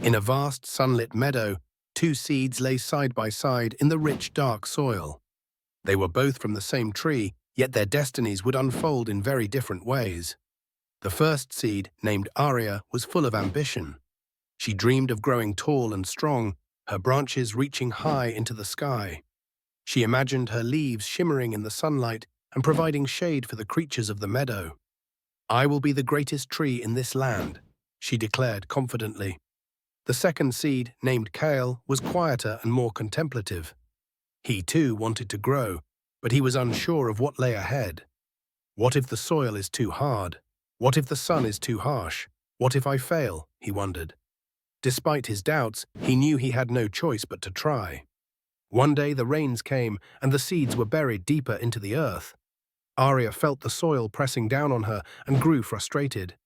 In a vast, sunlit meadow, two seeds lay side by side in the rich, dark soil. They were both from the same tree, yet their destinies would unfold in very different ways. The first seed, named Aria, was full of ambition. She dreamed of growing tall and strong, her branches reaching high into the sky. She imagined her leaves shimmering in the sunlight and providing shade for the creatures of the meadow. "I will be the greatest tree in this land," she declared confidently. The second seed, named Kael, was quieter and more contemplative. He too wanted to grow, but he was unsure of what lay ahead. "What if the soil is too hard? What if the sun is too harsh? What if I fail?" he wondered. Despite his doubts, he knew he had no choice but to try. One day the rains came and the seeds were buried deeper into the earth. Aria felt the soil pressing down on her and grew frustrated.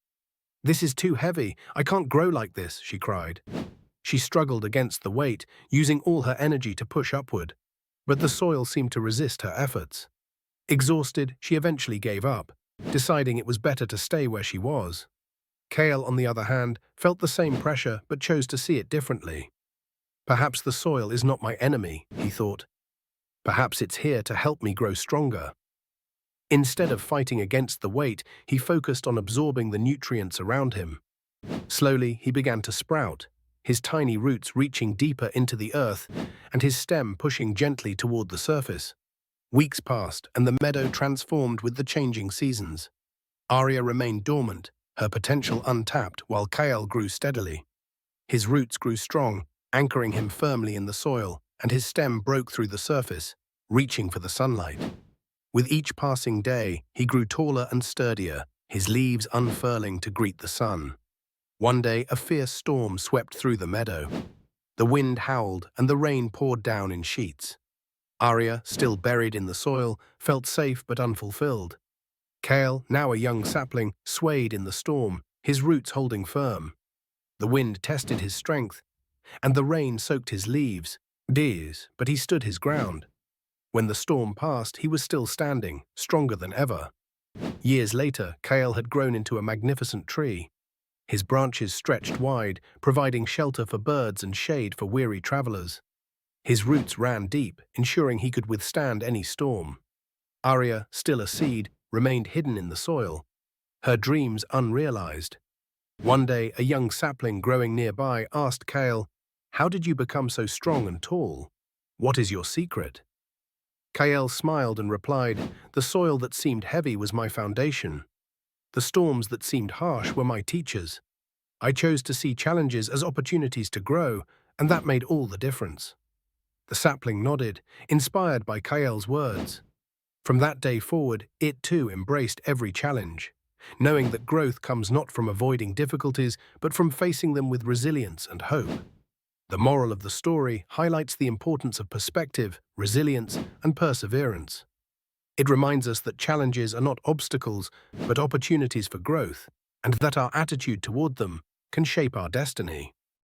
"This is too heavy. I can't grow like this," she cried. She struggled against the weight, using all her energy to push upward, but the soil seemed to resist her efforts. Exhausted, she eventually gave up, deciding it was better to stay where she was. Kael, on the other hand, felt the same pressure but chose to see it differently. "Perhaps the soil is not my enemy," he thought. "Perhaps it's here to help me grow stronger." Instead of fighting against the weight, he focused on absorbing the nutrients around him. Slowly, he began to sprout, his tiny roots reaching deeper into the earth and his stem pushing gently toward the surface. Weeks passed, and the meadow transformed with the changing seasons. Aria remained dormant, her potential untapped, while Kael grew steadily. His roots grew strong, anchoring him firmly in the soil, and his stem broke through the surface, reaching for the sunlight. With each passing day, he grew taller and sturdier, his leaves unfurling to greet the sun. One day, a fierce storm swept through the meadow. The wind howled, and the rain poured down in sheets. Aria, still buried in the soil, felt safe but unfulfilled. Kael, now a young sapling, swayed in the storm, his roots holding firm. The wind tested his strength, and the rain soaked his leaves, but he stood his ground. When the storm passed, he was still standing, stronger than ever. Years later, Kael had grown into a magnificent tree. His branches stretched wide, providing shelter for birds and shade for weary travelers. His roots ran deep, ensuring he could withstand any storm. Aria, still a seed, remained hidden in the soil, her dreams unrealized. One day, a young sapling growing nearby asked Kael, "How did you become so strong and tall? What is your secret?" Kael smiled and replied, "The soil that seemed heavy was my foundation. The storms that seemed harsh were my teachers. I chose to see challenges as opportunities to grow, and that made all the difference." The sapling nodded, inspired by Kael's words. From that day forward, it too embraced every challenge, knowing that growth comes not from avoiding difficulties, but from facing them with resilience and hope. The moral of the story highlights the importance of perspective, resilience, and perseverance. It reminds us that challenges are not obstacles, but opportunities for growth, and that our attitude toward them can shape our destiny.